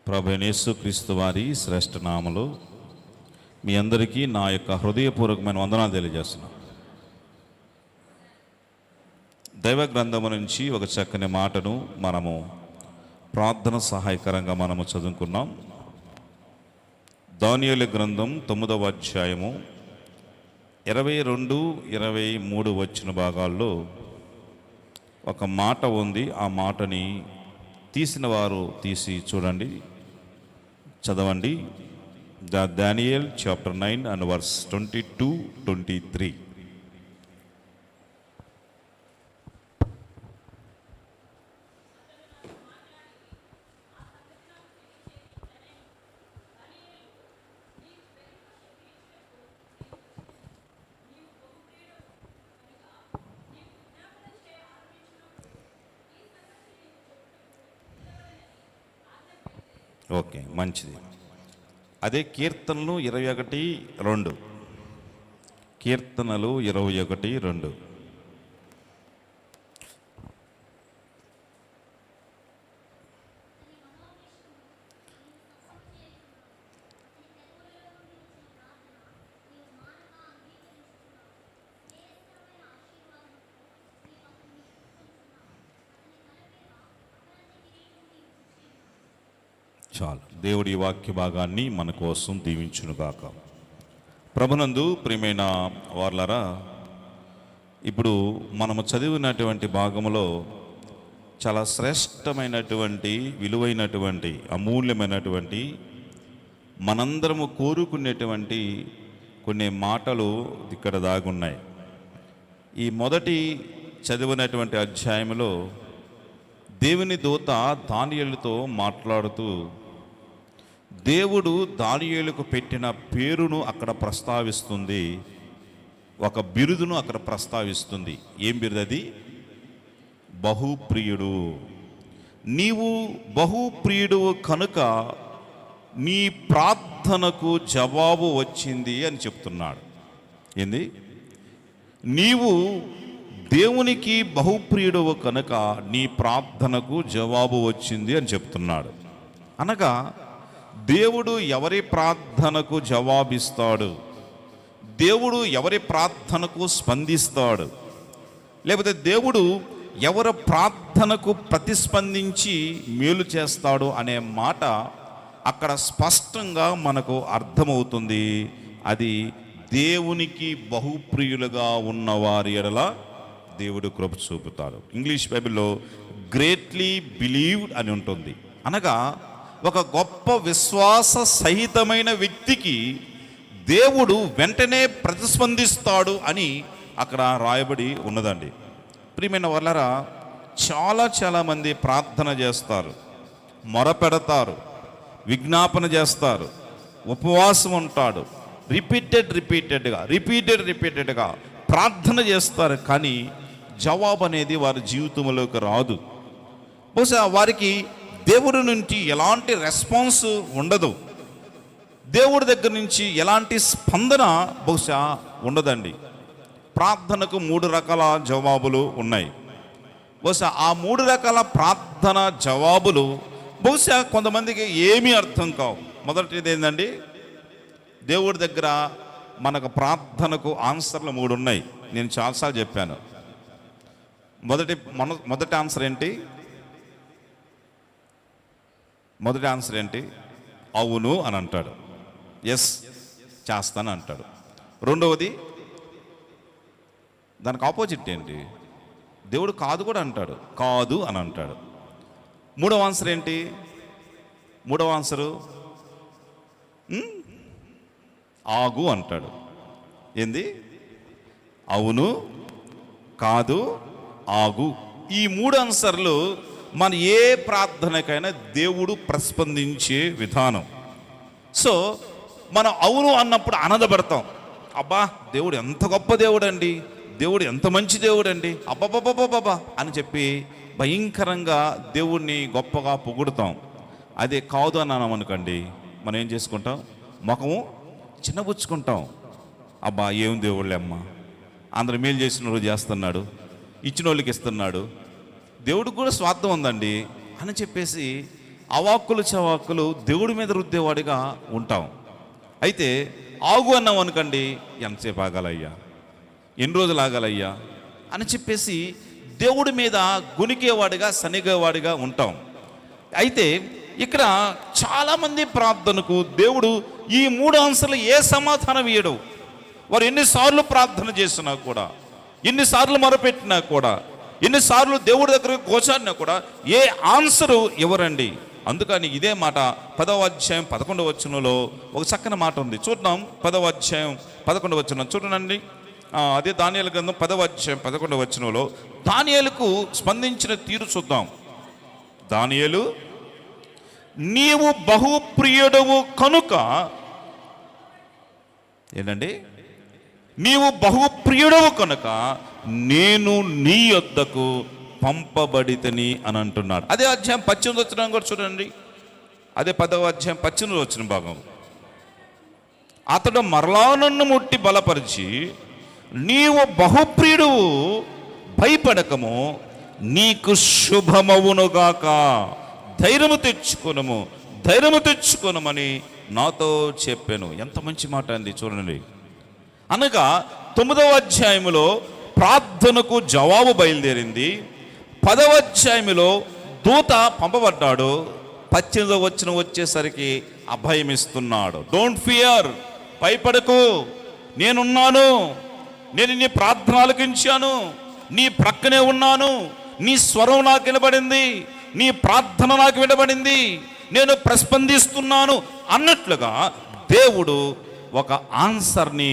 ప్రభువైన యేసుక్రీస్తు వారి శ్రేష్ఠ నామములో మీ అందరికీ నా యొక్క హృదయపూర్వకమైన వందనాలు తెలియజేస్తున్నాను. దైవ గ్రంథము నుంచి ఒక చక్కని మాటను మనము ప్రార్థన సహాయకరంగా మనము చదువుకున్నాం. దానియేలు గ్రంథం 9వ అధ్యాయము 22, 23 వచ్చిన భాగాల్లో ఒక మాట ఉంది. ఆ మాటని తీసిన వారు తీసి చూడండి, చదవండి. Daniel chapter 9 and verse 22, 23. Okay, మంచిది. అదే కీర్తనలు 21:2. కీర్తనలు 21:2. చాలు. దేవుడి వాక్య భాగాన్ని మన కోసం దీవించునుగాక. ప్రభునందు ప్రియమైన వార్లారా, ఇప్పుడు మనము చదివినటువంటి భాగంలో చాలా శ్రేష్టమైనటువంటి, విలువైనటువంటి, అమూల్యమైనటువంటి, మనందరము కోరుకునేటువంటి కొన్ని మాటలు ఇక్కడ దాగున్నాయి. ఈ మొదటి చదివినటువంటి అధ్యాయంలో దేవుని దూత దానియేలుతో మాట్లాడుతూ దేవుడు దానియేలుకు పెట్టిన పేరును అక్కడ ప్రస్తావిస్తుంది, ఒక బిరుదును అక్కడ ప్రస్తావిస్తుంది. ఏం బిరుదు అది? బహుప్రియుడు. నీవు బహుప్రియుడు కనుక నీ ప్రార్థనకు జవాబు వచ్చింది అని చెప్తున్నాడు. ఏంది? నీవు దేవునికి బహుప్రియుడు కనుక నీ ప్రార్థనకు జవాబు వచ్చింది అని చెప్తున్నాడు. అనగా దేవుడు ఎవరి ప్రార్థనకు జవాబిస్తాడు, దేవుడు ఎవరి ప్రార్థనకు స్పందిస్తాడు, లేకపోతే దేవుడు ఎవరి ప్రార్థనకు ప్రతిస్పందించి మేలు చేస్తాడు అనే మాట అక్కడ స్పష్టంగా మనకు అర్థమవుతుంది. అది దేవునికి బహుప్రియులుగా ఉన్నవారి ఎడల దేవుడు కృప చూపుతాడు. ఇంగ్లీష్ బైబిల్లో గ్రేట్లీ బిలీవ్డ్ అని ఉంటుంది. అనగా ఒక గొప్ప విశ్వాస సహితమైన వ్యక్తికి దేవుడు వెంటనే ప్రతిస్పందిస్తాడు అని అక్కడ రాయబడి ఉన్నదండి. ప్రియమైన వాళ్ళరా, చాలామంది ప్రార్థన చేస్తారు, మొరపెడతారు, విజ్ఞాపన చేస్తారు, ఉపవాసం ఉంటాడు, రిపీటెడ్గా ప్రార్థన చేస్తారు. కానీ జవాబు అనేది వారి జీవితంలోకి రాదు. బహుశా వారికి దేవుడి నుంచి ఎలాంటి రెస్పాన్స్ ఉండదు, దేవుడి దగ్గర నుంచి ఎలాంటి స్పందన బహుశా ఉండదండి. ప్రార్థనకు 3 రకాల జవాబులు ఉన్నాయి. బహుశా ఆ 3 రకాల ప్రార్థన జవాబులు బహుశా కొంతమందికి ఏమీ అర్థం కావు. మొదటిది ఏంటండి? దేవుడి దగ్గర మనకు ప్రార్థనకు ఆన్సర్లు 3 ఉన్నాయి. నేను చాలాసార్లు చెప్పాను. మొదటి ఆన్సర్ ఏంటి? అవును అని అంటాడు, ఎస్ చేస్తాను అంటాడు. రెండవది, దానికి ఆపోజిట్ ఏంటి? దేవుడు కాదు కూడా అంటాడు, కాదు అని అంటాడు. మూడవ ఆన్సర్ ఏంటి? మూడవ ఆన్సరు ఆగు అంటాడు. ఏంది? అవును, కాదు, ఆగు. ఈ 3 ఆన్సర్లు మన ఏ ప్రార్థనకైనా దేవుడు ప్రస్పందించే విధానం. సో మనం అవును అన్నప్పుడు ఆనందపడతాం. అబ్బా, దేవుడు ఎంత గొప్ప దేవుడు అండి, దేవుడు ఎంత మంచి దేవుడు అండి, అబ్బబ్బబ్బబ్బబ్బా అని చెప్పి భయంకరంగా దేవుడిని గొప్పగా పొగుడుతాం. అదే కాదు అన్నాం అనుకోండి, మనం ఏం చేసుకుంటాం? ముఖము చిన్నబుచ్చుకుంటాం. అబ్బా, ఏం దేవుళ్ళే అమ్మ, అందరు మేలు చేసిన రోజు చేస్తున్నాడు, ఇచ్చిన వాళ్ళకి ఇస్తున్నాడు, దేవుడికి కూడా స్వార్థం ఉందండి అని చెప్పేసి అవాక్కులు చవాక్కులు దేవుడి మీద రుద్దేవాడిగా ఉంటాం. అయితే ఆగు అన్నాం అనుకోండి, ఎంతసేపు ఆగాలయ్యా, ఎన్ని రోజులు ఆగాలయ్యా అని చెప్పేసి దేవుడి మీద గునికేవాడిగా సనిగేవాడిగా ఉంటాం. అయితే ఇక్కడ చాలామంది ప్రార్థనకు దేవుడు ఈ 3 ఆన్సర్లు ఏ సమాధానం ఇయ్యడు. వారు ఎన్నిసార్లు ప్రార్థన చేసినా కూడా, ఎన్నిసార్లు మొరపెట్టినా కూడా, ఎన్నిసార్లు దేవుడి దగ్గర గోచారినా కూడా ఏ ఆన్సరు ఇవ్వరండి. అందుకని ఇదే మాట 10వ అధ్యాయం 11వ వచనంలో ఒక చక్కని మాట ఉంది. చూద్దాం. 10వ అధ్యాయం 11వ వచనం చూడండి. అదే దానియేలు గ్రంథం 10వ అధ్యాయం 11వ వచనంలో దానియేలుకు స్పందించిన తీరు చూద్దాం. దానియేలు, నీవు బహుప్రియుడవు కనుక, ఏంటండి, నీవు బహుప్రియుడవు కనుక నేను నీ యొద్దకు పంపబడితని అని అంటున్నాడు. అదే అధ్యాయం 18వ వచనం కూడా చూడండి. అదే 10వ అధ్యాయం 18వ వచనం భాగం. అతడు మరలా నన్ను ముట్టి బలపరిచి, నీవు బహుప్రియుడువు, భయపడకము, నీకు శుభమవునుగాక, ధైర్యము తెచ్చుకొనమని నాతో చెప్పాను. ఎంత మంచి మాట అండి చూడండి. అనగా 9వ అధ్యాయములో ప్రార్థనకు జవాబు బయలుదేరింది. 10వ అధ్యాయంలో దూత పంపబడ్డాడు. 18వ వచనం వచ్చేసరికి అభయమిస్తున్నాడు. డోంట్ ఫియర్, భయపడకు, నేనున్నాను, నేను నీ ప్రార్థన ఆలకించాను, నీ ప్రక్కనే ఉన్నాను, నీ స్వరం నాకు వినబడింది, నీ ప్రార్థన నాకు వినబడింది, నేను ప్రస్పందిస్తున్నాను అన్నట్లుగా దేవుడు ఒక ఆన్సర్ని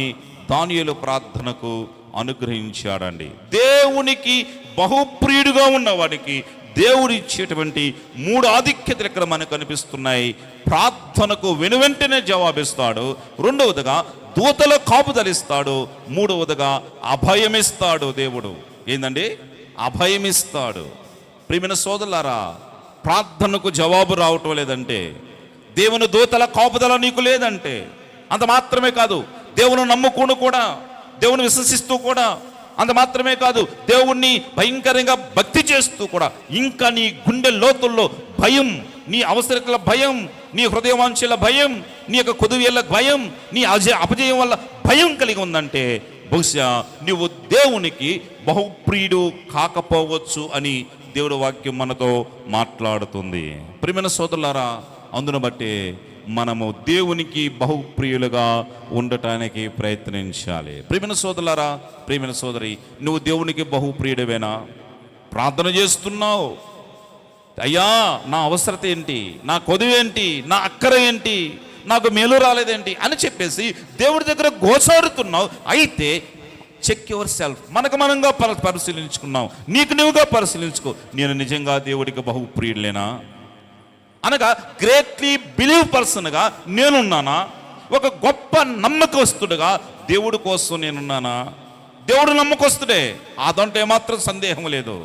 దానియేలు ప్రార్థనకు అనుగ్రహించాడండి. దేవునికి బహుప్రియుడుగా ఉన్నవాడికి దేవుడు ఇచ్చేటువంటి 3 ఆధిక్యతలు ఇక్కడ మనకు కనిపిస్తున్నాయి. ప్రార్థనకు వెనువెంటనే జవాబిస్తాడు, 2వదిగా దూతల కాపుదలిస్తాడు, 3వదిగా అభయమిస్తాడు. దేవుడు ఏందండి, అభయమిస్తాడు. ప్రియమైన సోదరులారా, ప్రార్థనకు జవాబు రావటం లేదంటే, దేవుని దూతల కాపుదల నీకు లేదంటే, అంత మాత్రమే కాదు, దేవుని నమ్ముకుని కూడా, దేవుని విశ్వసిస్తూ కూడా, అంత మాత్రమే కాదు, దేవుణ్ణి భయంకరంగా భక్తి చేస్తూ కూడా ఇంకా నీ గుండె లోతుల్లో భయం, నీ అవసరతల భయం, నీ హృదయవాంఛల భయం, నీ యొక్క కొదువేళ్ల భయం, నీ అపజయం వల్ల భయం కలిగి ఉందంటే బహుశా నువ్వు దేవునికి బహుప్రియుడు కాకపోవచ్చు అని దేవుడి వాక్యం మనతో మాట్లాడుతుంది. ప్రియమైన సోదరులారా, అందును బట్టి మనము దేవునికి బహుప్రియులుగా ఉండటానికి ప్రయత్నించాలి. ప్రియమైన సోదరులారా, ప్రియమైన సోదరి, నువ్వు దేవునికి బహుప్రియుడివేనా? ప్రార్థన చేస్తున్నావు, అయ్యా నా అవసరత ఏంటి, నా కొదువేంటి, నా అక్కర ఏంటి, నాకు మేలు రాలేదేంటి అని చెప్పేసి దేవుడి దగ్గర గోచారుతున్నావు. అయితే చెక్ యువర్ సెల్ఫ్, మనకు మనంగా పరిశీలించుకున్నావు, నీకు నువ్వుగా పరిశీలించుకో, నేను నిజంగా దేవుడికి బహుప్రియులేనా? అనగా గ్రేట్లీ బిలీవ్ పర్సన్గా నేనున్నానా? ఒక గొప్ప నమ్మకస్తుడుగా దేవుడి కోసం నేనున్నానా? దేవుడు నమ్మకస్తుడే, ఆ దాంట్లో ఏమాత్రం సందేహం లేదు.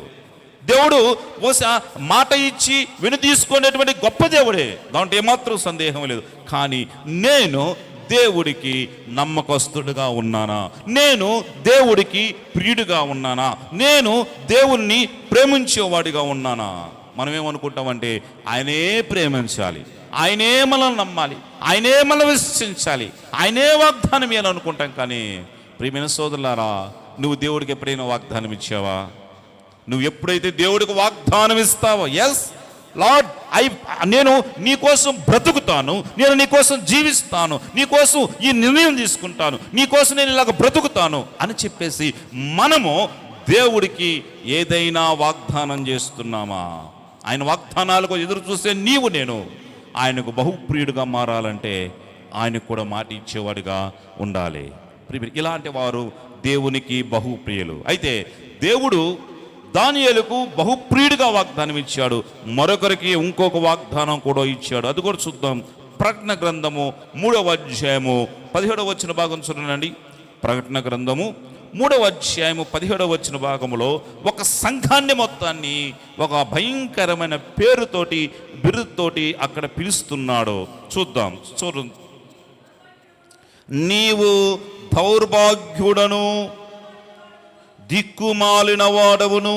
దేవుడు బహుశా మాట ఇచ్చి విని తీసుకునేటువంటి గొప్ప దేవుడే, దాంట్లో ఏమాత్రం సందేహం లేదు. కానీ నేను దేవుడికి నమ్మకస్తుడుగా ఉన్నానా? నేను దేవుడికి ప్రియుడిగా ఉన్నానా? నేను దేవుణ్ణి ప్రేమించేవాడిగా ఉన్నానా? మనం ఏమనుకుంటామంటే ఆయనే ప్రేమించాలి, ఆయనే మనల్ని నమ్మాలి, ఆయనే మనం విశ్వసించాలి, ఆయనే వాగ్దానం ఇవ్వాలనుకుంటాం. కానీ ప్రియమైన సోదరులారా, నువ్వు దేవుడికి ఎప్పుడైనా వాగ్దానం ఇచ్చావా? నువ్వు ఎప్పుడైతే దేవుడికి వాగ్దానం ఇస్తావో, ఎస్ లార్డ్, నేను నీ కోసం బ్రతుకుతాను, నేను నీ కోసం జీవిస్తాను, నీ కోసం ఈ నిర్ణయం తీసుకుంటాను, నీ కోసం నేను ఇలాగ బ్రతుకుతాను అని చెప్పేసి మనము దేవుడికి ఏదైనా వాగ్దానం చేస్తున్నామా? ఆయన వాగ్దానాలకు ఎదురు చూస్తే నీవు నేను ఆయనకు బహుప్రియుడిగా మారాలంటే ఆయనకు కూడా మాట ఇచ్చేవాడిగా ఉండాలి. ఇలాంటి వారు దేవునికి బహుప్రియులు. అయితే దేవుడు దానియేలుకు బహుప్రియుడిగా వాగ్దానం ఇచ్చాడు, మరొకరికి ఇంకొక వాగ్దానం కూడా ఇచ్చాడు. అది కూడా చూద్దాం. ప్రకటన గ్రంథము 3వ అధ్యాయము 17వ వచన భాగం చూడండి. ప్రకటన గ్రంథము 3వ అధ్యాయము 17వ వచన భాగములో ఒక సంఘాన్ని మొత్తాన్ని ఒక భయంకరమైన పేరుతోటి, బిరుదుతోటి అక్కడ పిలుస్తున్నాడు. చూద్దాం. నీవు దౌర్భాగ్యుడను, దిక్కుమాలిన వాడవును,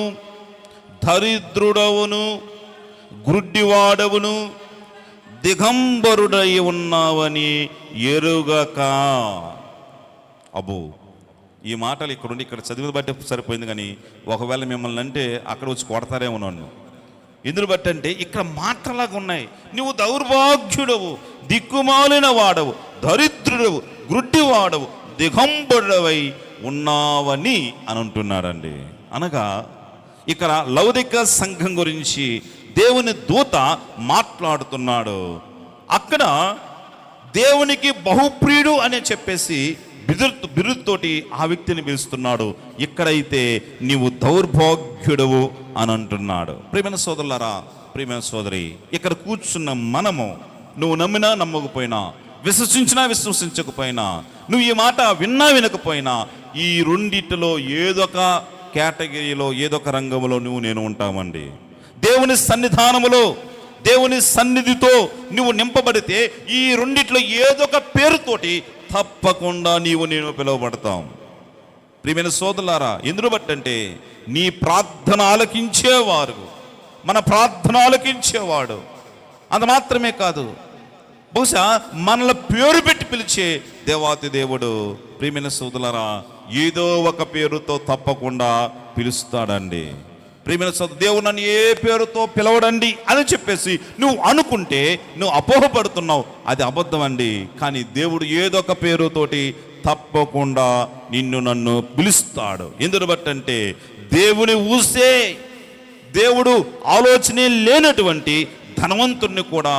దరిద్రుడవును, గుడ్డివాడవును, దిగంబరుడై ఉన్నావని ఎరుగక. అబ్బో, ఈ మాటలు ఇక్కడుండి ఇక్కడ చదివిన బట్టి సరిపోయింది, కానీ ఒకవేళ మిమ్మల్ని అంటే అక్కడ వచ్చి కొడతారేమో నన్ను. ఎందుకు బట్టి అంటే ఇక్కడ మాటలాగా ఉన్నాయి. నువ్వు దౌర్భాగ్యుడవు, దిక్కుమాలిన వాడవు, దరిద్రుడవు, గ్రుడ్డివాడవు, దిగంబరుడవై ఉన్నావని అని అంటున్నాడండి. అనగా ఇక్కడ లౌదిక సంఘం గురించి దేవుని దూత మాట్లాడుతున్నాడు. అక్కడ దేవునికి బహుప్రియుడు అని చెప్పేసి బిరుదుతోటి ఆ వ్యక్తిని పిలుస్తున్నాడు. ఇక్కడైతే నీవు దౌర్భాగ్యుడవు అని అంటున్నాడు. ప్రియమైన సోదరులారా, ప్రియమైన సోదరి, ఇక్కడ కూర్చున్న మనము, నువ్వు నమ్మినా నమ్మకపోయినా, విశ్వసించినా విశ్వసించకపోయినా, నువ్వు ఈ మాట విన్నా వినకపోయినా, ఈ రెండిటిలో ఏదొక కేటగిరీలో ఏదొక రంగంలో నేను ఉంటామండి. దేవుని సన్నిధానములో, దేవుని సన్నిధితో నువ్వు నింపబడితే ఈ రెండిట్లో ఏదొక పేరుతోటి తప్పకుండా నేను పిలువబడతాం. ప్రియమైన సోదరులారా, ఎందుకు బట్టంటే నీ ప్రార్థన ఆలకించేవారు, మన ప్రార్థన ఆలకించేవాడు. అంత మాత్రమే కాదు, బహుశా మనల్ని పేరు పెట్టి పిలిచే దేవాతి దేవుడు. ప్రియమైన సోదరులారా, ఏదో ఒక పేరుతో తప్పకుండా పిలుస్తాడండి. ప్రియమైన సోదరు, దేవుడు నన్ను ఏ పేరుతో పిలవడండి అని చెప్పేసి నువ్వు అనుకుంటే నువ్వు అపోహపడుతున్నావు, అది అబద్ధం అండి. కానీ దేవుడు ఏదో ఒక పేరుతోటి తప్పకుండా నన్ను పిలుస్తాడు. ఎందుకు బట్టంటే దేవుని ఊసే, దేవుడు ఆలోచనే లేనటువంటి ధనవంతుణ్ణి కూడా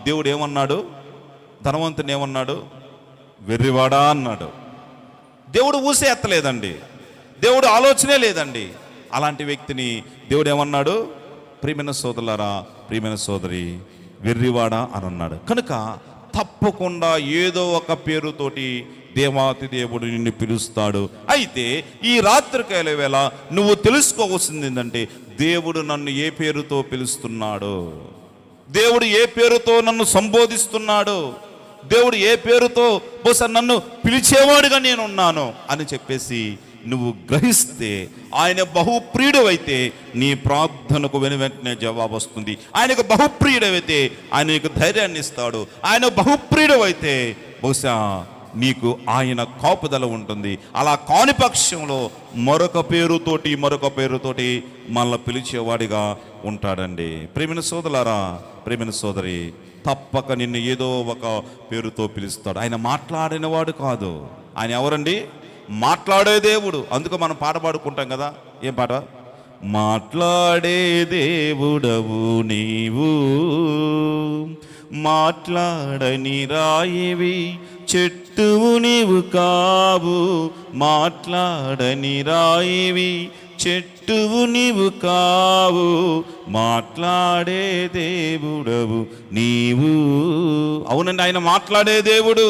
దేవుడు ఏమన్నాడు? ధనవంతుని ఏమన్నాడు? వెర్రివాడా అన్నాడు. దేవుడు ఊసే ఎత్తలేదండి, దేవుడు ఆలోచనే లేదండి. అలాంటి వ్యక్తిని దేవుడు ఏమన్నాడు? ప్రియమైన సోదరులారా, ప్రియమైన సోదరి, వెర్రివాడా అని అన్నాడు. కనుక తప్పకుండా ఏదో ఒక పేరుతోటి దేవాతి దేవుడు నిన్ను పిలుస్తాడు. అయితే ఈ రాత్రికాల వేళ నువ్వు తెలుసుకోవాల్సింది ఏంటంటే, దేవుడు నన్ను ఏ పేరుతో పిలుస్తున్నాడు, దేవుడు ఏ పేరుతో నన్ను సంబోధిస్తున్నాడు, దేవుడు ఏ పేరుతో బహుశా నన్ను పిలిచేవాడుగా నేనున్నాను అని చెప్పేసి నువ్వు గ్రహిస్తే, ఆయన బహుప్రియుడు అయితే నీ ప్రార్థనకు వెంటనే జవాబు వస్తుంది. ఆయనకు బహుప్రియుడైతే ఆయన నీకు ధైర్యాన్ని ఇస్తాడు. ఆయన బహుప్రియుడు అయితే బహుశా నీకు ఆయన కాపుదల ఉంటుంది. అలా కాని పక్షంలో మరొక పేరుతోటి మనల్ని పిలిచేవాడిగా ఉంటాడండి. ప్రియమైన సోదరులారా, ప్రియమైన సోదరి, తప్పక నిన్ను ఏదో ఒక పేరుతో పిలుస్తాడు. ఆయన మాట్లాడినవాడు కాదు. ఆయన ఎవరండి? మాట్లాడే దేవుడు. అందుకు మనం పాట పాడుకుంటాం కదా. ఏం పాట? మాట్లాడే దేవుడవు నీవు, మాట్లాడని రాయివి చెట్టువు నీవు కావు, మాట్లాడని రాయివి చెట్టువు నీవు కావు, మాట్లాడే దేవుడవు నీవు. అవునండి, ఆయన మాట్లాడే దేవుడు.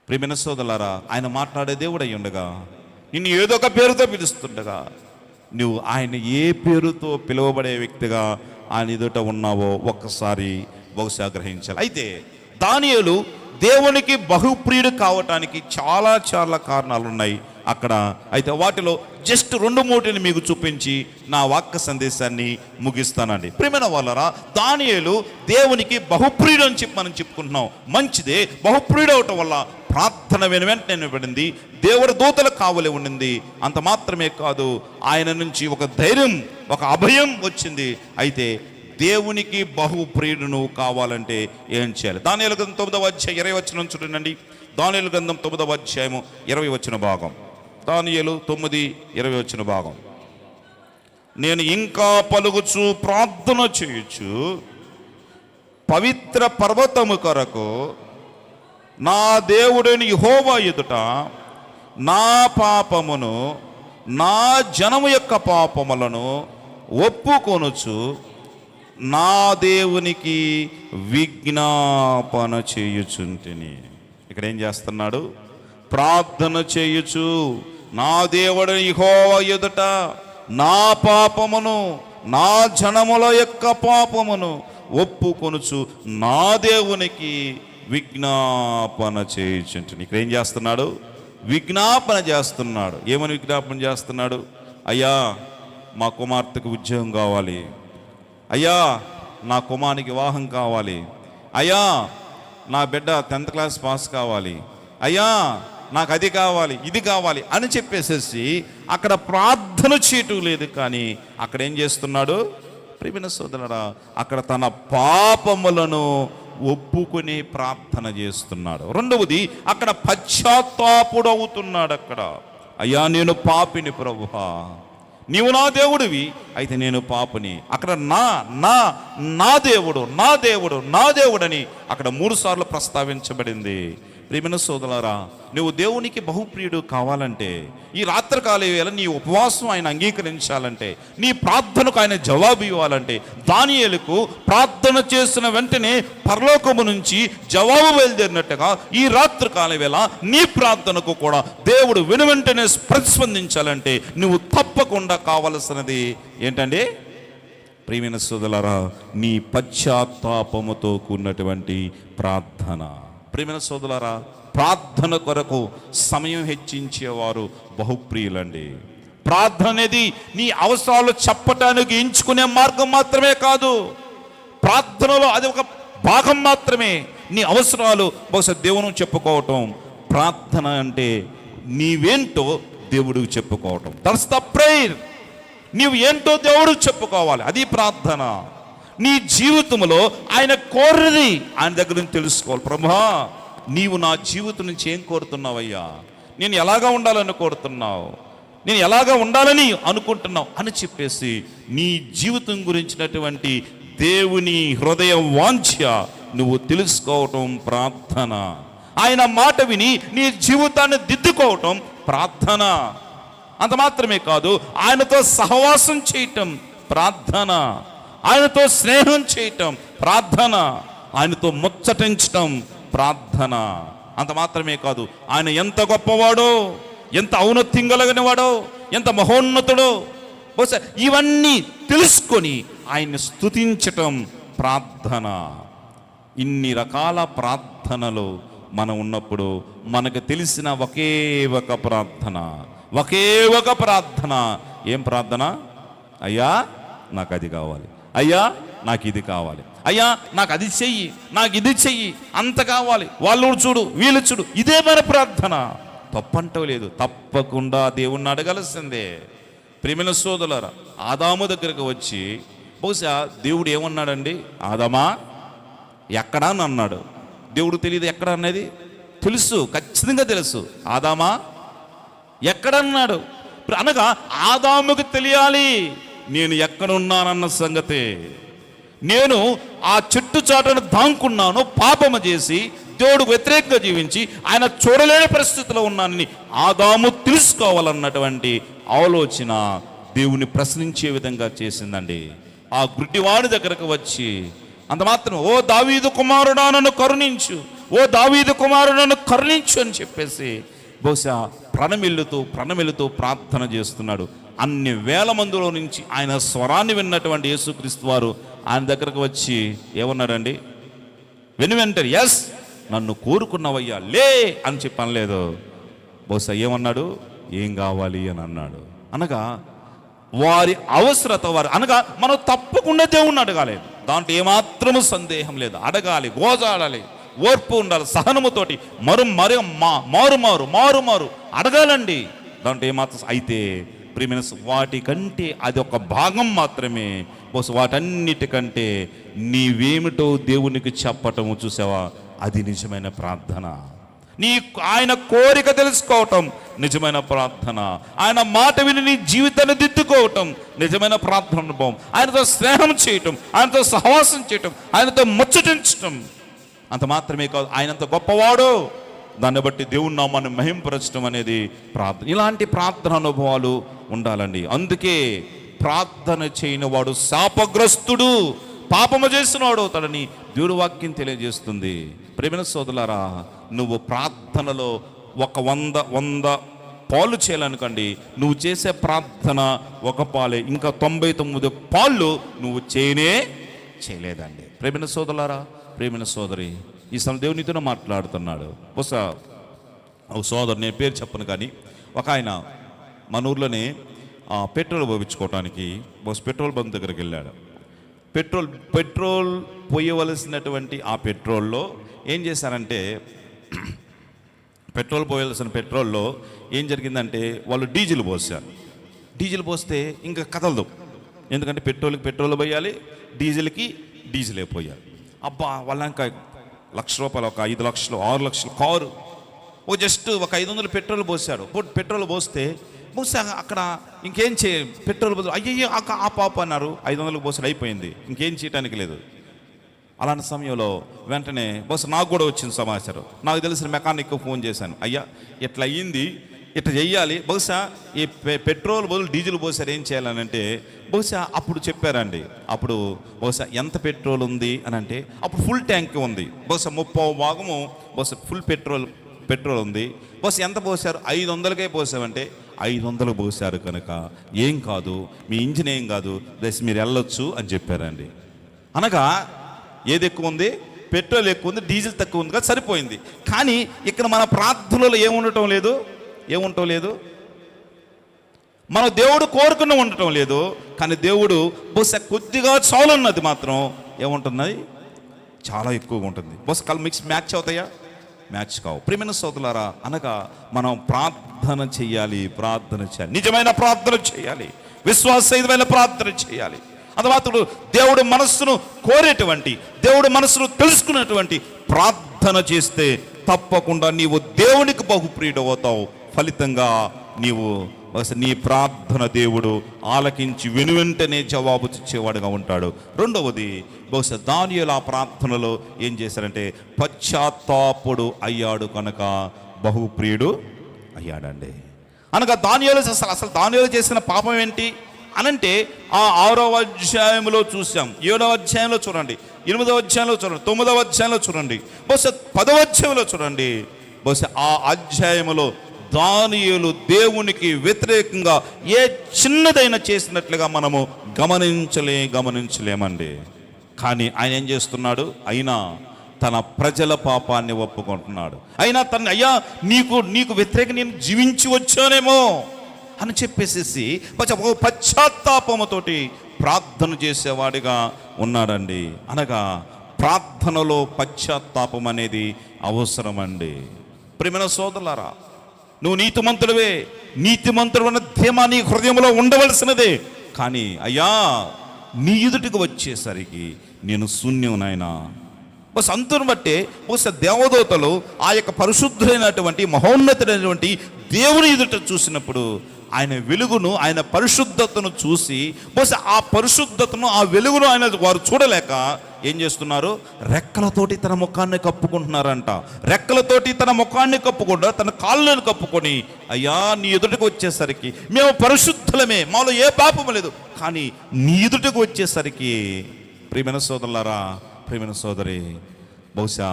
ప్రియమైన సోదరులారా, ఆయన మాట్లాడే దేవుడు అయి ఉండగా నిన్ను ఏదో ఒక పేరుతో పిలుస్తుండగా నువ్వు ఆయన ఏ పేరుతో పిలువబడే వ్యక్తిగా ఆయన ఎదుట ఉన్నావో ఒక్కసారి బహుశా గ్రహించాలి. అయితే దానియేలు దేవునికి బహుప్రియుడు కావటానికి చాలా కారణాలు ఉన్నాయి అక్కడ. అయితే వాటిలో జస్ట్ 2-3 మీకు చూపించి నా వాక్య సందేశాన్ని ముగిస్తానండి. ప్రియమైన వాళ్ళరా, దానియేలు దేవునికి బహుప్రియుడు అని మనం చెప్పుకుంటున్నాం. మంచిదే, బహుప్రియుడు అవటం వల్ల ప్రార్థన వెంటనే పడింది, దేవుడి దూతలకు కావలి ఉండింది. అంత మాత్రమే కాదు, ఆయన నుంచి ఒక ధైర్యం, ఒక అభయం వచ్చింది. అయితే దేవునికి బహుప్రియుడు నువ్వు కావాలంటే ఏం చేయాలి? దానియేలు గ్రంథం 9వ అధ్యాయం 20వ వచనం చూడండి. దానియేలు గ్రంథం 9వ అధ్యాయము 20వ వచన భాగం. దానియేలు 9:20 వచ్చిన భాగం. నేను ఇంకా పలుకుచు ప్రార్థన చేయొచ్చు పవిత్ర పర్వతము కొరకు నా దేవుడిని యెహోవా ఎదుట నా పాపమును నా జనము యొక్క పాపములను ఒప్పుకొనుచు నా దేవునికి విజ్ఞాపన చేయుచుంటిని. ఇక్కడ ఏం చేస్తున్నాడు? ప్రార్థన చేయుచు నా దేవుడిని యెహోవా ఎదుట నా పాపమును నా జనముల యొక్క పాపమును ఒప్పుకొనుచు నా దేవునికి విజ్ఞాపన చేయుచుంటిని. ఇక్కడ ఏం చేస్తున్నాడు? విజ్ఞాపన చేస్తున్నాడు. ఏమని విజ్ఞాపన చేస్తున్నాడు? అయ్యా, మా కుమార్తెకు ఉద్యోగం కావాలి, అయ్యా నా కుమారునికి వివాహం కావాలి, అయ్యా నా బిడ్డ 10th క్లాస్ పాస్ కావాలి, అయ్యా నాకు అది కావాలి ఇది కావాలి అని చెప్పేసేసి అక్కడ ప్రార్థన చేయటం లేదు. కానీ అక్కడ ఏం చేస్తున్నాడు ప్రియమైన సోదరుడా, అక్కడ తన పాపములను ఒప్పుకొని ప్రార్థన చేస్తున్నాడు. రెండవది అక్కడ పశ్చాత్తాపుడవుతున్నాడు. అక్కడ అయ్యా నేను పాపిని ప్రభువా, నీవు నా దేవుడివి, అయితే నేను పాపిని. అక్కడ నా నా నా దేవుడు నా దేవుడు నా దేవుడని అక్కడ 3 సార్లు ప్రస్తావించబడింది. ప్రియమైన సోదరులారా, నువ్వు దేవునికి బహుప్రియుడు కావాలంటే, ఈ రాత్రికాల వేళ నీ ఉపవాసం ఆయన అంగీకరించాలంటే, నీ ప్రార్థనకు ఆయన జవాబు ఇవ్వాలంటే, దానియేలుకు ప్రార్థన చేసిన వెంటనే పరలోకము నుంచి జవాబు బయలుదేరినట్టుగా ఈ రాత్రికాల వేళ నీ ప్రార్థనకు కూడా దేవుడు వెనువెంటనే ప్రతిస్పందించాలంటే నువ్వు తప్పకుండా కావలసినది ఏంటండి ప్రియమైన సోదరులారా, నీ పశ్చాత్తాపముతో కూడినటువంటి ప్రార్థన. ప్రియమైన సోదరులారా, ప్రార్థన కొరకు సమయం హెచ్చించేవారు బహుప్రియులండి. ప్రార్థన అనేది నీ అవసరాలు చెప్పటానికి ఎంచుకునే మార్గం మాత్రమే కాదు, ప్రార్థనలో అది ఒక భాగం మాత్రమే. నీ అవసరాలు బహుశా దేవునికి చెప్పుకోవటం ప్రార్థన అంటే నీవేంటో దేవుడికి చెప్పుకోవటం. That's the prayer. నీవు ఏంటో దేవుడికి చెప్పుకోవాలి, అది ప్రార్థన. నీ జీవితంలో ఆయన కోరినది ఆయన దగ్గర నుంచి తెలుసుకోవాలి. ప్రభువా, నీవు నా జీవితం నుంచి ఏం కోరుతున్నావయ్యా, నేను ఎలాగా ఉండాలని కోరుతున్నావు, నేను ఎలాగా ఉండాలని అనుకుంటున్నావు అని చెప్పేసి నీ జీవితం గురించినటువంటి దేవుని హృదయ వాంఛ నువ్వు తెలుసుకోవటం ప్రార్థన. ఆయన మాట విని నీ జీవితాన్ని దిద్దుకోవటం ప్రార్థన. అంత మాత్రమే కాదు, ఆయనతో సహవాసం చేయటం ప్రార్థన, ఆయనతో స్నేహం చేయటం ప్రార్థన, ఆయనతో ముచ్చటించటం ప్రార్థన. అంత మాత్రమే కాదు, ఆయన ఎంత గొప్పవాడో, ఎంత ఔన్నత్యం కలిగిన వాడో, ఎంత మహోన్నతుడో బహుశా ఇవన్నీ తెలుసుకొని ఆయన్ని స్తుతించటం ప్రార్థన. ఇన్ని రకాల ప్రార్థనలు మనం ఉన్నప్పుడు మనకు తెలిసిన ఒకే ఒక ప్రార్థన, ఒకే ఒక ప్రార్థన. ఏం ప్రార్థన? అయ్యా నాకు అది కావాలి, అయ్యా నాకు ఇది కావాలి, అయ్యా నాకు అది చెయ్యి, నాకు ఇది చెయ్యి, అంత కావాలి, వాళ్ళు చూడు వీళ్ళు చూడు. ఇదే మన ప్రార్థన. తప్పంటూ లేదు, తప్పకుండా దేవుణ్ణి అడగాల్సిందే. ప్రియమైన సోదరులారా, ఆదాము దగ్గరకు వచ్చి బహుశా దేవుడు ఏమన్నాడండి, ఆదామా ఎక్కడా అని అన్నాడు. దేవుడు తెలియదు ఎక్కడ అనేది, తెలుసు, ఖచ్చితంగా తెలుసు. ఆదామా ఎక్కడన్నాడు అనగా ఆదాముకు తెలియాలి నేను ఎక్కడున్నానన్న సంగతే. నేను ఆ చెట్టు చాటును దాంకున్నాను, పాపము చేసి దేవుడు వ్యతిరేకంగా జీవించి ఆయన చూడలేని పరిస్థితిలో ఉన్నానని ఆదాము తెలుసుకోవాలన్నటువంటి ఆలోచన దేవుని ప్రశ్నించే విధంగా చేసిందండి. ఆ గుడ్డివాడి దగ్గరకు వచ్చి అంత మాత్రం, ఓ దావీదు కుమారుడా నన్ను కరుణించు, ఓ దావీదు కుమారుడు నన్ను కరుణించు అని చెప్పేసి బహుశా ప్రణమిల్లుతూ ప్రార్థన చేస్తున్నాడు. అన్ని వేల మందిలో నుంచి ఆయన స్వరాన్ని విన్నటువంటి యేసుక్రీస్తు వారు ఆయన దగ్గరకు వచ్చి ఏమన్నాడండి, వెంటనే ఎస్ నన్ను కోరుకున్నవయ్యా లే అని చెప్పనలేదు. బహుశా ఏమన్నాడు, ఏం కావాలి అని అన్నాడు. అనగా వారి అవసరత వారు, అనగా మనం తప్పకుండా దేవుణ్ణి అడగాలి, దాంట్లో ఏమాత్రము సందేహం లేదు. అడగాలి, గోజాడాలి, ఓర్పు ఉండాలి, సహనముతోటి మారు అడగాలండి, దాంట్లో ఏమాత్రం. అయితే ప్రియమైన వాటికంటే అది ఒక భాగం మాత్రమే. బహుశా వాటన్నిటికంటే నీవేమిటో దేవునికి చెప్పటము చూసావా, అది నిజమైన ప్రార్థన. ఆయన కోరిక తెలుసుకోవటం నిజమైన ప్రార్థన. ఆయన మాట విని నీ జీవితాన్ని దిద్దుకోవటం నిజమైన ప్రార్థన అనుభవం. ఆయనతో స్నేహం చేయటం, ఆయనతో సహవాసం చేయటం, ఆయనతో ముచ్చటించటం. అంత మాత్రమే కాదు, ఆయనంత గొప్పవాడు, దాన్ని బట్టి దేవుని నామాన్ని మహింపరచడం అనేది ప్రార్థన. ఇలాంటి ప్రార్థన అనుభవాలు ఉండాలండి. అందుకే ప్రార్థన చేయని వాడు శాపగ్రస్తుడు, పాపము చేసిన వాడు అవుతాడని దేవుడి వాక్యం తెలియజేస్తుంది. ప్రియమైన సోదరులారా, నువ్వు ప్రార్థనలో ఒక 100 పాలు చేయాలనుకోండి, నువ్వు చేసే ప్రార్థన 1 పాలే, ఇంకా 99 పాళ్ళు నువ్వు చేయలేదండి. ప్రియమైన సోదరులారా, ప్రియమైన సోదరి, ఈ సమయం దేవునితో మాట్లాడుతున్నాడు. బహుశా ఒక సోదరు, నేను పేరు చెప్పను కానీ, ఒక ఆయన మన ఊర్లోనే పెట్రోల్ పోయించుకోవటానికి బహుశా పెట్రోల్ బంక్ దగ్గరికి వెళ్ళాడు. పెట్రోల్ పోయవలసినటువంటి ఆ పెట్రోల్లో ఏం చేశారంటే, పెట్రోల్లో ఏం జరిగిందంటే వాళ్ళు డీజిల్ పోసారు. డీజిల్ పోస్తే ఇంకా కదలదు, ఎందుకంటే పెట్రోల్ పోయాలి, డీజిల్కి డీజిలే పోయాలి. అబ్బా వాళ్ళ ఇంకా ₹1,00,000, ఒక 5 లక్షలు 6 లక్షలు కారు, జస్ట్ ఒక 500 పెట్రోల్ పోసాడు. పెట్రోల్ పోస్తే బహుశా అక్కడ ఇంకేం పెట్రోల్ పోసి అయ్యయ్యో ఆ పాప అన్నారు, 500 పోసాడు, అయిపోయింది, ఇంకేం చేయడానికి లేదు. అలాంటి సమయంలో వెంటనే బహుశా నాకు కూడా వచ్చింది సమాచారం. నాకు తెలిసిన మెకానిక్ ఫోన్ చేశాను, అయ్యా ఇట్లా అయ్యింది, ఇట్లా చెయ్యాలి, బహుశా ఈ పెట్రోల్ బదులు డీజిల్ పోసారు, ఏం చేయాలని అంటే బహుశా అప్పుడు చెప్పారండి. అప్పుడు బహుశా ఎంత పెట్రోల్ ఉంది అని అంటే అప్పుడు ఫుల్ ట్యాంక్ ఉంది, బహుశా 30 భాగము బహుశా ఫుల్ పెట్రోల్ ఉంది. బహుశా ఎంత పోసారు, 500కే పోసామంటే 500 పోసారు కనుక ఏం కాదు, మీ ఇంజిన్ ఏం కాదు, దశ మీరు వెళ్ళొచ్చు అని చెప్పారండి. అనగా ఏది ఎక్కువ ఉంది, పెట్రోల్ ఎక్కువ ఉంది, డీజిల్ తక్కువ ఉంది కదా, సరిపోయింది. కానీ ఇక్కడ మన ప్రార్థనలో ఏముండటం లేదు, మన దేవుడు కోరుకుని ఉండటం లేదు. కానీ దేవుడు బహుశా కొద్దిగా చాలున్నది మాత్రం ఏముంటున్నది, చాలా ఎక్కువగా ఉంటుంది. బహుశా మ్యాచ్ అవుతాయా, మ్యాచ్ కావు. ప్రియమైన సోదరులారా, అనగా మనం ప్రార్థన చేయాలి, నిజమైన ప్రార్థన చేయాలి, విశ్వాసయుతమైన ప్రార్థన చేయాలి. అందుమాత్రుడు దేవుడు మనస్సును కోరేటువంటి, దేవుడు మనస్సును తెలుసుకునేటువంటి ప్రార్థన చేస్తే తప్పకుండా నీవు దేవునికి బహుప్రియుడు అవుతావు. ఫలితంగా నీ ప్రార్థన దేవుడు ఆలకించి వెనువెంటనే జవాబు ఇచ్చేవాడుగా ఉంటాడు. రెండవది, బహుశా దానియేలు ఆ ప్రార్థనలో ఏం చేశారంటే పశ్చాత్తాపుడు అయ్యాడు కనుక బహుప్రియుడు అయ్యాడండి. అనగా అసలు దానియేలు చేసిన పాపం ఏంటి అనంటే ఆ 6వ అధ్యాయంలో చూసాం, 7వ అధ్యాయంలో చూడండి, 8వ అధ్యాయంలో చూడండి, 9వ అధ్యాయంలో చూడండి, బహుశా 10వ అధ్యాయంలో చూడండి. బహుశా ఆ అధ్యాయంలో దానియేలు దేవునికి వ్యతిరేకంగా ఏ చిన్నదైనా చేసినట్లుగా మనము గమనించలేమండి. కానీ ఆయన ఏం చేస్తున్నాడు, అయినా తన ప్రజల పాపాన్ని ఒప్పుకుంటున్నాడు. అయినా అయ్యా నీకు వ్యతిరేకంగా నేను జీవించి వచ్చానేమో అని చెప్పేసేసి పశ్చాత్తాపముతోటి ప్రార్థన చేసేవాడిగా ఉన్నాడండి. అనగా ప్రార్థనలో పశ్చాత్తాపం అనేది అవసరమండి. ప్రియమైన సోదరులారా, నువ్వు నీతిమంతుడు అన్న ధీమా నీ హృదయంలో ఉండవలసినదే. కానీ అయ్యా నీ ఎదుటికి వచ్చేసరికి నేను శూన్యం నాయనా. బస్ అంతుని బట్టే బహుశా దేవదూతలు ఆ యొక్క పరిశుద్ధులైనటువంటి మహోన్నతుడైనటువంటి దేవుని ఎదుట చూసినప్పుడు ఆయన వెలుగును, ఆయన పరిశుద్ధతను చూసి బహుశా ఆ పరిశుద్ధతను, ఆ వెలుగును వారు చూడలేక ఏం చేస్తున్నారు, రెక్కలతోటి తన ముఖాన్ని కప్పుకుంటున్నారంట. రెక్కలతోటి తన ముఖాన్ని కప్పుకుండా తన కాళ్ళను కప్పుకొని అయ్యా నీ ఎదుటికి వచ్చేసరికి మేము పరిశుద్ధులమే, మాలో ఏ పాపము లేదు, కానీ నీ ఎదుటికి వచ్చేసరికి ప్రియమైన సోదరులారా, ప్రియమైన సోదరి, బహుశా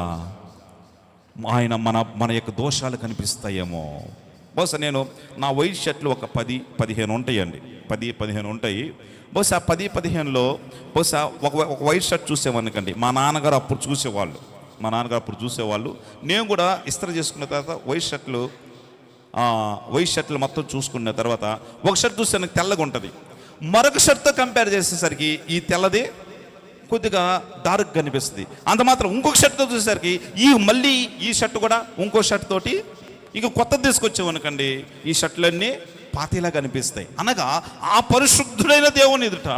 ఆయన మన యొక్క దోషాలు కనిపిస్తాయేమో. బహుశా నేను నా వైట్ షర్ట్లు ఒక 10-15 ఉంటాయండి, 10-15 ఉంటాయి. బహుశా 10-15లో బహుశా ఒక వైట్ షర్ట్ చూసేవాడికండి. మా నాన్నగారు అప్పుడు చూసేవాళ్ళు. నేను కూడా ఇస్త్రీ చేసుకున్న తర్వాత వైట్ షర్ట్లు మొత్తం చూసుకున్న తర్వాత ఒక షర్ట్ చూస్తే నాకు తెల్లగా ఉంటుంది. మరొక షర్ట్తో కంపేర్ చేసేసరికి ఈ తెల్లది కొద్దిగా డార్క్ కనిపిస్తుంది. అంత మాత్రం ఇంకొక షర్ట్తో చూసేసరికి మళ్ళీ ఈ షర్ట్ కూడా ఇంకో షర్ట్ తోటి ఇక కొత్తది తీసుకొచ్చామనుకోండి, ఈ షర్ట్లన్నీ పాతేలా కనిపిస్తాయి. అనగా ఆ పరిశుద్ధుడైన దేవుని ఎదుట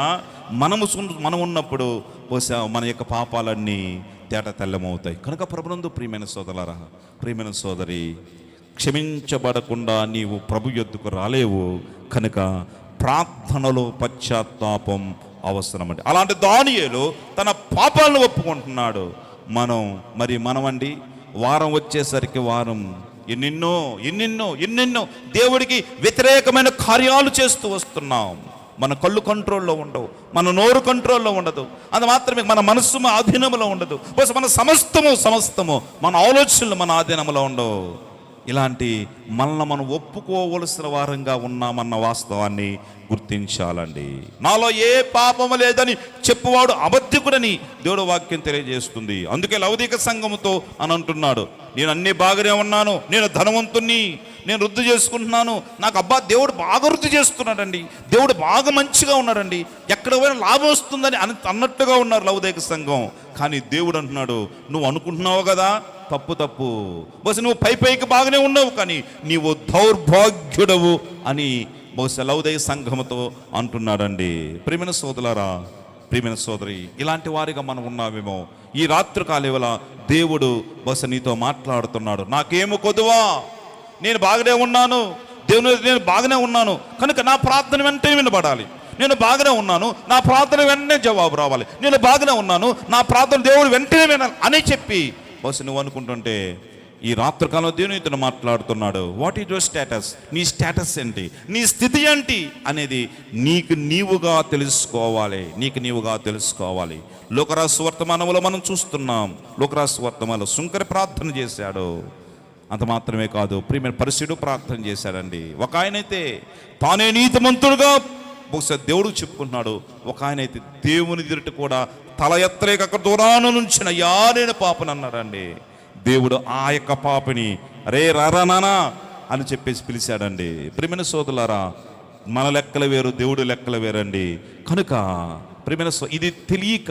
మనం ఉన్నప్పుడు బహుశా మన యొక్క పాపాలన్నీ తేట తెల్లమవుతాయి. కనుక ప్రభునందు ప్రియమైన సోదరులారా, ప్రియమైన సోదరి, క్షమించబడకుండా నీవు ప్రభు యొద్దకు రాలేవు. కనుక ప్రార్థనలో పశ్చాత్తాపం అవసరమండి. అలాంటి దానియేలు తన పాపాలను ఒప్పుకుంటున్నాడు. మనమండి వారం వచ్చేసరికి ఎన్నెన్నో దేవుడికి వ్యతిరేకమైన కార్యాలు చేస్తూ వస్తున్నాం. మన కళ్ళు కంట్రోల్లో ఉండవు, మన నోరు కంట్రోల్లో ఉండదు, అది మాత్రమే మన మనస్సు ఆధీనంలో ఉండదు, మన సమస్తము మన ఆలోచనలు మన ఆధీనంలో ఉండవు. ఇలాంటి మనల్ని మనం ఒప్పుకోవలసిన వారంగా ఉన్నామన్న వాస్తవాన్ని గుర్తించాలండి. నాలో ఏ పాపము లేదని చెప్పువాడు అబద్ధికుడని దేవుడు వాక్యం తెలియజేస్తుంది. అందుకే లౌకిక సంఘముతో అని అంటున్నాడు, నేను అన్ని బాగానే ఉన్నాను, నేను ధనవంతుణ్ణి, నేను వృద్ధి చేసుకుంటున్నాను, నాకు దేవుడు బాగా వృద్ధి చేస్తున్నాడండి, దేవుడు బాగా మంచిగా ఉన్నాడండి, ఎక్కడ పోయినా లాభం వస్తుందని అన్నట్టుగా ఉన్నారు లౌకిక సంఘం. కానీ దేవుడు అంటున్నాడు, నువ్వు అనుకుంటున్నావు కదా, తప్పు. బహుశా నువ్వు పైకి బాగానే ఉన్నావు, కానీ నీవు దౌర్భాగ్యుడవు అని బహుశా లౌకిక సంఘముతో అంటున్నాడండి. ప్రియమైన సోదరులారా, ప్రియమైన సోదరి, ఇలాంటి వారిగా మనం ఉన్నామేమో. ఈ రాత్రి కాలేవల దేవుడు బహుశా నీతో మాట్లాడుతున్నాడు. నాకేమో కొదువా, నేను బాగానే ఉన్నాను, దేవుని నేను బాగానే ఉన్నాను కనుక నా ప్రార్థన వెంటనే వినబడాలి. నేను బాగానే ఉన్నాను, నా ప్రార్థన వెంటనే జవాబు రావాలి. నేను బాగానే ఉన్నాను, నా ప్రార్థన దేవుడు వెంటనే వినాలి అని చెప్పి బహుశా నువ్వు అనుకుంటుంటే, ఈ రాత్రికాలంలో దేవుని ఇతను మాట్లాడుతున్నాడు. What is your status? నీ స్టేటస్ ఏంటి, నీ స్థితి ఏంటి అనేది నీకు నీవుగా తెలుసుకోవాలి. లోకరాసు వర్తమానంలో మనం చూస్తున్నాం. లోకరాసు వర్తమానంలో సుంకరి ప్రార్థన చేశాడు. అంత మాత్రమే కాదు, ప్రియమైన పరిశుద్ధుడు ప్రార్థన చేశాడండి. ఒక ఆయనైతే తానే నీతిమంతుడుగా బహుశా దేవుడు చెప్పుకుంటున్నాడు. ఒక ఆయనైతే దేవుని ఎదుట కూడా తల ఎత్తలేక అక్కడ దూరాన నుంచిన అయ్యా నేను పాపని అన్నాడండి. దేవుడు ఆ యొక్క పాపని రే రారా నానా అని చెప్పేసి పిలిచాడండి. ప్రియమైన సోదరులారా, మన లెక్కలు వేరు, దేవుడు లెక్కలు వేరండి. కనుక ప్రియమైన ఇది తెలియక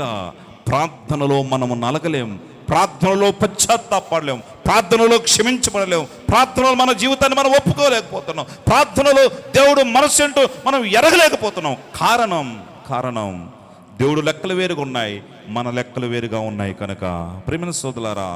ప్రార్థనలో మనము నలగలేం, ప్రార్థనలో పశ్చాత్తాపడలేం, ప్రార్థనలో క్షమించబడలేం, ప్రార్థనలో మన జీవితాన్ని మనం ఒప్పుకోలేకపోతున్నాం, ప్రార్థనలో దేవుడు మనసు ఏంటో మనం ఎరగలేకపోతున్నాం. కారణం దేవుడు లెక్కలు వేరుగా ఉన్నాయి, మన లెక్కలు వేరుగా ఉన్నాయి. కనుక ప్రియమైన సోదరులారా,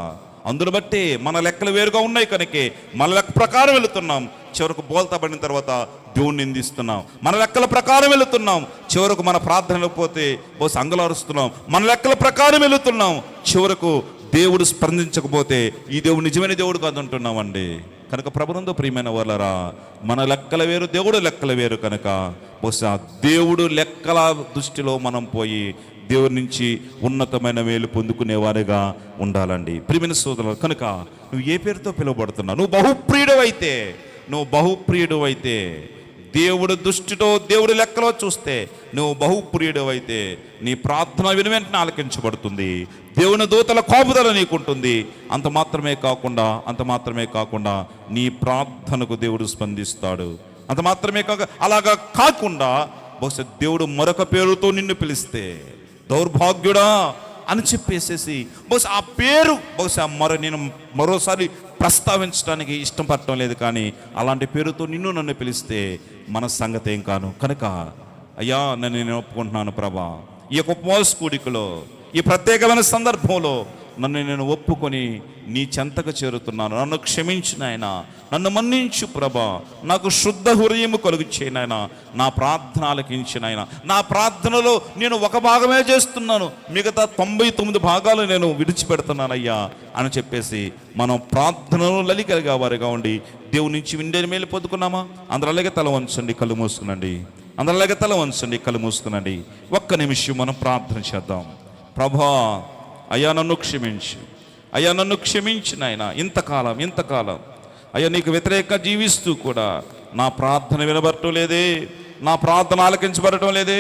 అందును బట్టి మన లెక్కలు వేరుగా ఉన్నాయి కనుకే మన లెక్క ప్రకారం వెళుతున్నాం, చివరకు బోల్తా పడిన తర్వాత దేవుణ్ణి నిందిస్తున్నాం. మన లెక్కల ప్రకారం వెళుతున్నాం, చివరకు మన ప్రార్థనలు పోతే బహుశా అంగలారుస్తున్నాం. మన లెక్కల ప్రకారం వెళుతున్నాం, చివరకు దేవుడు స్పందించకపోతే ఈ దేవుడు నిజమైన దేవుడు కాదంటున్నామండి. కనుక ప్రభునందు ప్రియమైన వాళ్ళరా, మన లెక్కల వేరు, దేవుడు లెక్కల వేరు. కనుక బహుశా దేవుడు లెక్కల దృష్టిలో మనం పోయి దేవుడి నుంచి ఉన్నతమైన మేలు పొందుకునేవారుగా ఉండాలండి. ప్రియమైన సోదరులు, కనుక నువ్వు ఏ పేరుతో పిలువబడుతున్నావు? నువ్వు బహుప్రియుడు అయితే దేవుడు దృష్టితో, దేవుడి లెక్కలో చూస్తే నువ్వు బహుప్రియుడు అయితే నీ ప్రార్థన వెంటనే ఆలకించబడుతుంది. దేవుని దూతల కాపుదల నీకుంటుంది. అంత మాత్రమే కాకుండా నీ ప్రార్థనకు దేవుడు స్పందిస్తాడు. అంత మాత్రమే అలాగా కాకుండా బహుశా దేవుడు మరొక పేరుతో నిన్ను పిలిస్తే దౌర్భాగ్యుడా అని చెప్పేసేసి బహుశా ఆ పేరు నేను మరోసారి ప్రస్తావించడానికి ఇష్టపడటం లేదు, కానీ అలాంటి పేరుతో నన్ను పిలిస్తే మన సంగతి ఏం కాను. కనుక అయ్యా నేను ఒప్పుకుంటున్నాను ప్రభా, ఈ యొక్క ఉపవాస కూడికలో, ఈ ప్రత్యేకమైన సందర్భంలో నన్ను నేను ఒప్పుకొని నీ చెంతకు చేరుతున్నాను. నన్ను క్షమించు నాయనా, నన్ను మన్నించు ప్రభా, నాకు శుద్ధ హృదయము కలుగు చేయి నాయనా, నా ప్రార్థన ఆలకించు నాయనా. నా ప్రార్థనలో నేను ఒక భాగమే చేస్తున్నాను, మిగతా 99 భాగాలు నేను విడిచిపెడుతున్నానయ్యా అని చెప్పేసి మనం ప్రార్థనలో లలికలిగా వారిగా ఉండి దేవుని నుంచి విండేని మేలు పొందుకున్నామా? అందరలాగే తల వంచండి, కళ్ళు మూసుకునండి. ఒక్క నిమిషం మనం ప్రార్థన చేద్దాం. ప్రభా, అయ్యా నన్ను క్షమించు నాయనా. ఇంతకాలం అయ్యా నీకు వ్యతిరేకంగా జీవిస్తూ కూడా నా ప్రార్థన వినబడటం లేదే, నా ప్రార్థన ఆలకించబడటం లేదే,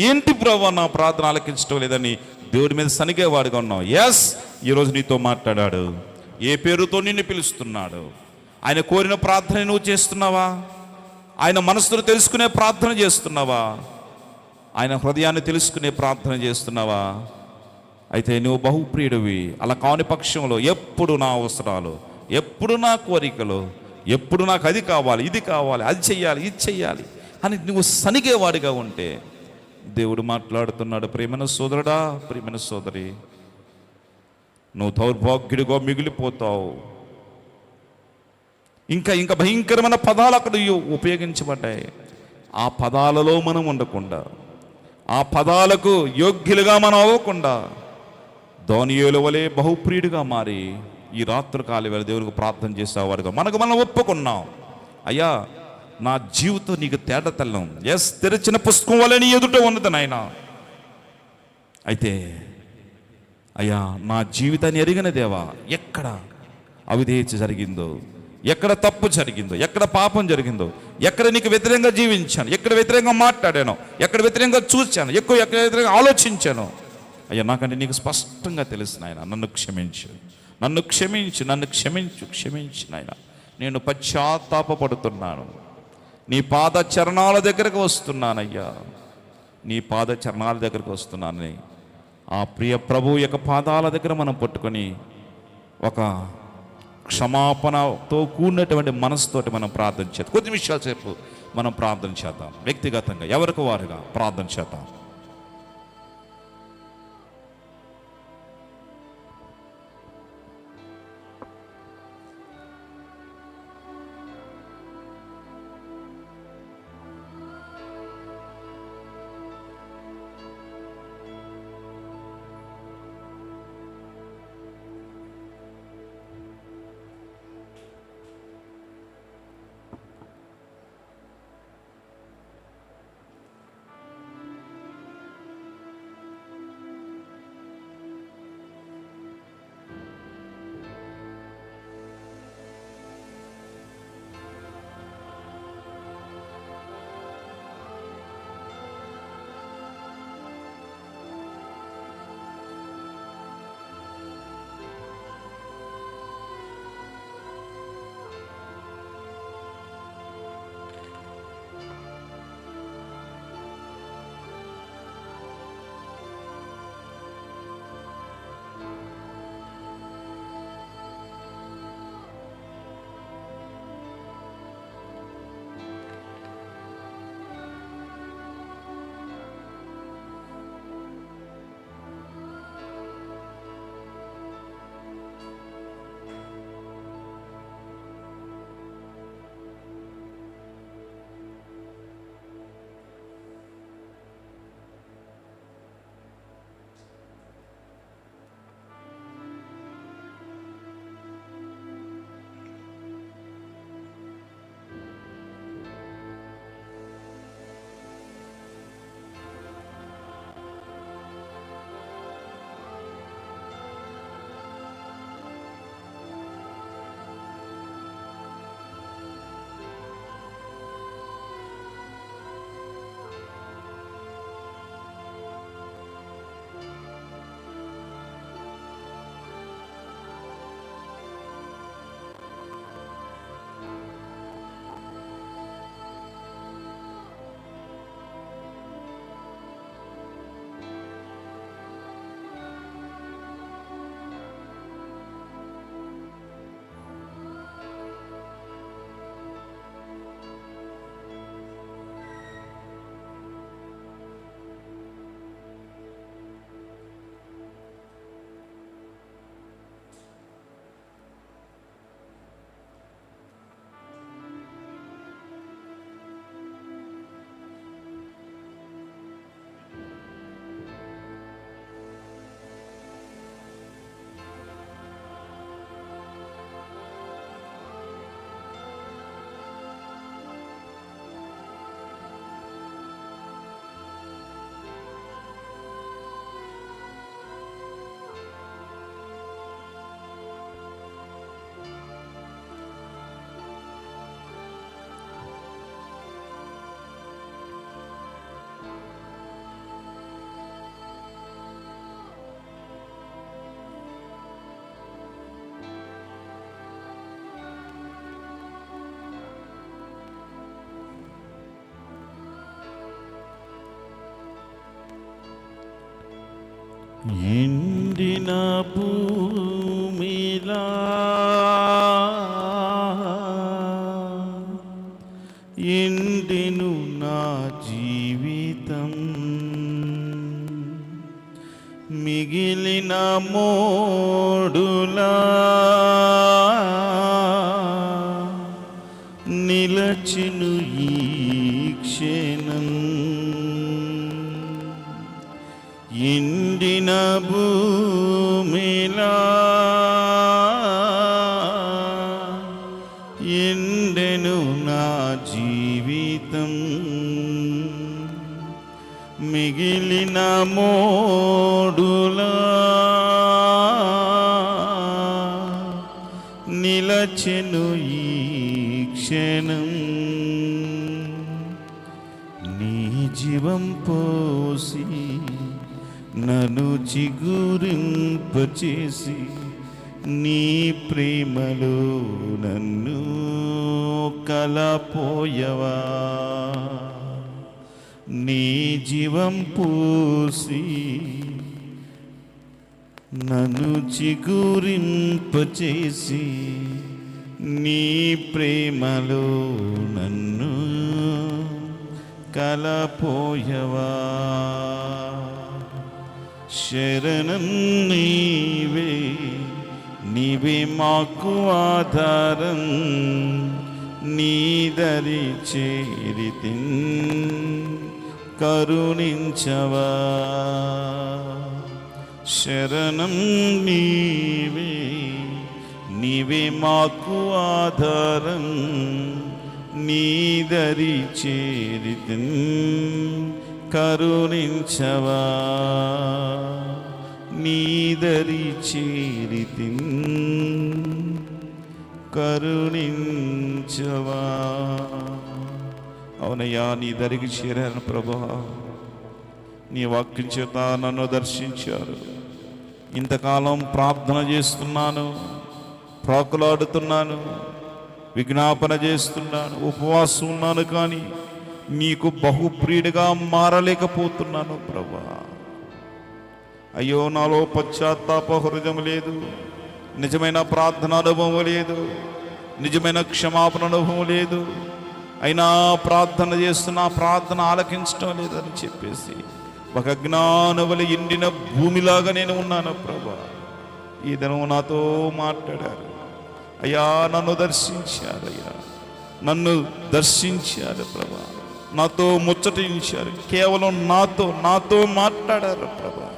ఏంటి ప్రభా నా ప్రార్థన ఆలకించడం లేదని దేవుడి మీద సనిగేవాడుగా ఉన్నావు. ఈరోజు నీతో మాట్లాడాడు. ఏ పేరుతో నిన్ను పిలుస్తున్నాడు? ఆయన కోరిన ప్రార్థన నువ్వు చేస్తున్నావా? ఆయన మనసును తెలుసుకునే ప్రార్థన చేస్తున్నావా? ఆయన హృదయాన్ని తెలుసుకునే ప్రార్థన చేస్తున్నావా? అయితే నువ్వు బహుప్రియుడివి. అలా కాని పక్షంలో ఎప్పుడు నా అవసరాలు, ఎప్పుడు నా కోరికలు, ఎప్పుడు నాకు అది కావాలి, ఇది కావాలి, అది చెయ్యాలి, ఇది చెయ్యాలి అని నువ్వు సనిగేవాడిగా ఉంటే దేవుడు మాట్లాడుతున్నాడు. ప్రియమైన సోదరుడా, ప్రియమైన సోదరి, నువ్వు దౌర్భాగ్యుడిగా మిగిలిపోతావు. ఇంకా భయంకరమైన పదాలు అక్కడ ఉపయోగించబడ్డాయి. ఆ పదాలలో మనం ఉండకుండా, ఆ పదాలకు యోగ్యులుగా మనం అవ్వకుండా దానియేలు వలె బహుప్రియుడిగా మారి ఈ రాత్రికాల వేళ దేవునికి ప్రార్థన చేసేవాడుగా మనం ఒప్పుకున్నాం. అయ్యా నా జీవితం నీకు తేటతెల్లం, తెరిచిన పుస్తకం వలె నీ ఎదుట ఉన్నది నాయన. అయితే అయ్యా నా జీవితాన్ని ఎరిగిన దేవా, ఎక్కడ అవిధేయత జరిగిందో, ఎక్కడ తప్పు జరిగిందో, ఎక్కడ పాపం జరిగిందో, ఎక్కడ నీకు వ్యతిరేకంగా జీవించాను, ఎక్కడ వ్యతిరేకంగా మాట్లాడాను, ఎక్కడ వ్యతిరేకంగా చూశాను, ఎక్కడ వ్యతిరేకంగా ఆలోచించాను, అయ్యా నాకంటే నీకు స్పష్టంగా తెలుసు నాయన. నన్ను క్షమించు, నన్ను క్షమించు, నన్ను క్షమించు, క్షమించు నాయన. నేను పశ్చాత్తాపడుతున్నాను, నీ పాద చరణాల దగ్గరకు వస్తున్నానయ్యా, నీ పాద చరణాల దగ్గరకు వస్తున్నానని ఆ ప్రియ ప్రభు యొక్క పాదాల దగ్గర మనం పట్టుకొని ఒక క్షమాపణతో కూడినటువంటి మనసుతోటి మనం ప్రార్థన చేద్దాం. కొద్ది విషయాల సేపు మనం ప్రార్థన చేద్దాం. వ్యక్తిగతంగా ఎవరికి వారుగా ప్రార్థన చేద్దాం. ఎండిన భూమిలా ఎండెను నా జీవితం, మిగిలిన మోడులా నిలచెను ఈ క్షణం. ఎండిన భూమిలా ఎండెను నా జీవితం, మిగిలిన మోడులా నిలచెను ఈ జీవం పోసి నన్ను చిగురింపచేసి నీ ప్రేమలో నన్ను కలపోయవా. నీ జీవం పోసి నన్ను చిగురింపచేసి నీ ప్రేమలో నన్ను కలపోయవా. శరణం నీవే, నీవే మాకు ఆధారం, నీ దరి చేరితిన్ కరుణించవా. శరణం నీవే, నీవే మాకు ఆధారం, నీ దరి చేరితిన్ కరుణించవా. నీ దరి చేరితిన్ కరుణించవా. అవునయ్యా, నీ దరికి చేరాను ప్రభువా. నీ వాక్యం చేత నన్ను దర్శించారు. ఇంతకాలం ప్రార్థన చేస్తున్నాను, ప్రాకులాడుతున్నాను, విజ్ఞాపన చేస్తున్నాను, ఉపవాసం ఉన్నాను, కానీ నీకు బహుప్రియుడిగా మారలేకపోతున్నాను ప్రభువా. అయ్యో, నాలో పశ్చాత్తాప హృదయం లేదు, నిజమైన ప్రార్థన అనుభవం లేదు, నిజమైన క్షమాపణ అనుభవం లేదు. అయినా ప్రార్థన చేస్తున్నా, ప్రార్థన ఆలకించడం లేదని చెప్పేసి ఒక జ్ఞానవలి ఎండిన భూమిలాగా నేను ఉన్నాను ప్రభా. ఈ దినం నాతో మాట్లాడారు అయ్యా, నన్ను దర్శించారు అయ్యా, నన్ను దర్శించారు ప్రభా, నాతో ముచ్చటించారు, కేవలం నాతో మాట్లాడారు ప్రభా.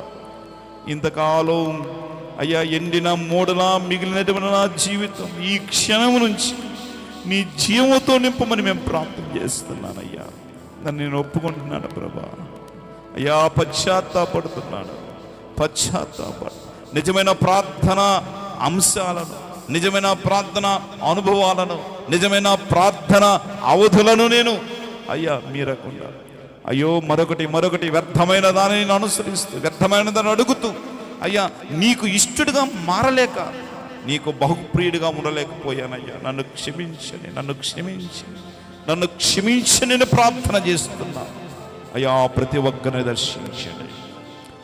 ఇంతకాలం అయ్యా ఎండిన మూడలా మిగిలినటువంటి నా జీవితం ఈ క్షణం నుంచి నీ జీవంతో నింపమని మేము ప్రార్థన చేస్తున్నానయ్యా. నన్ను నేను ఒప్పుకుంటున్నాను ప్రభా. అయ్యా, పశ్చాత్తాపడుతున్నాను. నిజమైన ప్రార్థన అంశాలను, నిజమైన ప్రార్థన అనుభవాలను, నిజమైన ప్రార్థన అవధులను నేను అయ్యా మీరకుండా అయ్యో మరొకటి వ్యర్థమైన దానిని అనుసరిస్తూ, వ్యర్థమైన దాన్ని అడుగుతూ అయ్యా నీకు ఇష్టడుగా మారలేక, నీకు బహుప్రియుడిగా ఉండలేకపోయానయ్యా. నన్ను క్షమించని నేను ప్రార్థన చేస్తున్నాను అయ్యా. ప్రతి ఒక్కరిని దర్శించండి.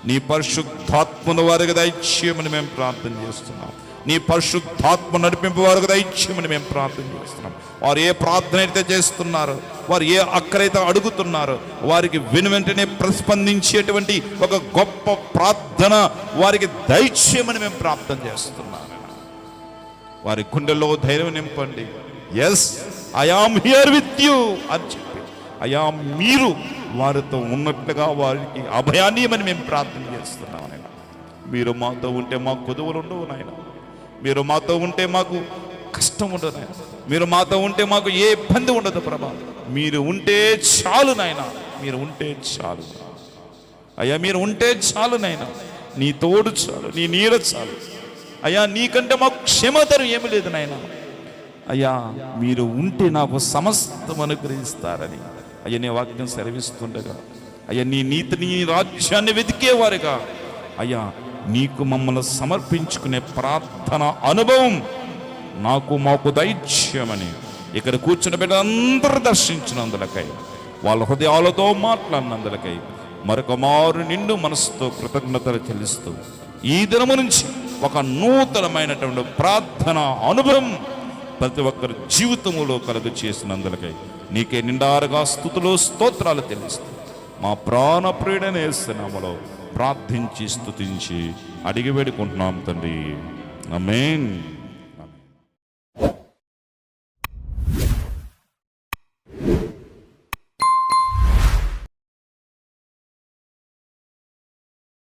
నీ పరిశుద్ధాత్మను వారికి దయచేయమని మేము ప్రార్థన చేస్తున్నాం. నీ పరిశుద్ధాత్మ నడిపింపు వారికి దయచేయమని మేము ప్రార్థన చేస్తున్నాం. వారు ఏ ప్రార్థన అయితే చేస్తున్నారో, వారు ఏ అక్కరైతే అడుగుతున్నారో, వారికి వెంటనే ప్రతిస్పందించేటువంటి ఒక గొప్ప ప్రార్థన వారికి దయచేయమని మేము ప్రార్థన చేస్తున్నాం. వారి గుండెల్లో ధైర్యం నింపండి. Yes, I am here with you అని చెప్పి అయ్యా మీరు వారితో ఉన్నట్లుగా వారికి అభయాన్ని అని మేము ప్రార్థన చేస్తున్నాం నాయన. మీరు మాతో ఉంటే మాకు కొదువులు ఉండవు నాయన. మీరు మాతో ఉంటే మాకు కష్టం ఉండదు నాయన. మీరు మాతో ఉంటే మాకు ఏ ఇబ్బంది ఉండదు ప్రభా. మీరు ఉంటే చాలు నాయన, మీరు ఉంటే చాలు అయ్యా, మీరు ఉంటే చాలు నాయన. నీ తోడు చాలు, నీ నీడ చాలు అయ్యా. నీకంటే మాకు క్షమతరం ఏమి లేదు నాయన. అయ్యా, మీరు ఉంటే నాకు సమస్తం అనుగ్రహిస్తారని అయ్యా నీ వాక్యం సెలవిస్తుండగా అయ్యా, నీ నీతిని, నీ రాజ్యాన్ని వెతికేవారుగా అయ్యా నీకు మమ్మల్ని సమర్పించుకునే ప్రార్థన అనుభవం మాకు దైత్యమని ఇక్కడ కూర్చున్న బిడ్డలందరూ దర్శించినందులకై, వాళ్ళ హృదయాలతో మాట్లాడినందులకై మరొక మారు నిండు మనసుతో కృతజ్ఞతలు చెల్లిస్తూ ఈ దినము నుంచి ఒక నూతనమైనటువంటి ప్రార్థన అనుభవం ప్రతి ఒక్కరి జీవితములో కలుగు చేసినందులకై నీకే నిండారుగా స్తుతులు స్తోత్రాలు తెలుస్తూ మా ప్రాణప్రియుడైన యేసు నామములో ప్రార్థించి స్తుతించి అడిగి వేడుకుంటున్నాం తండ్రి. ఆమేన్.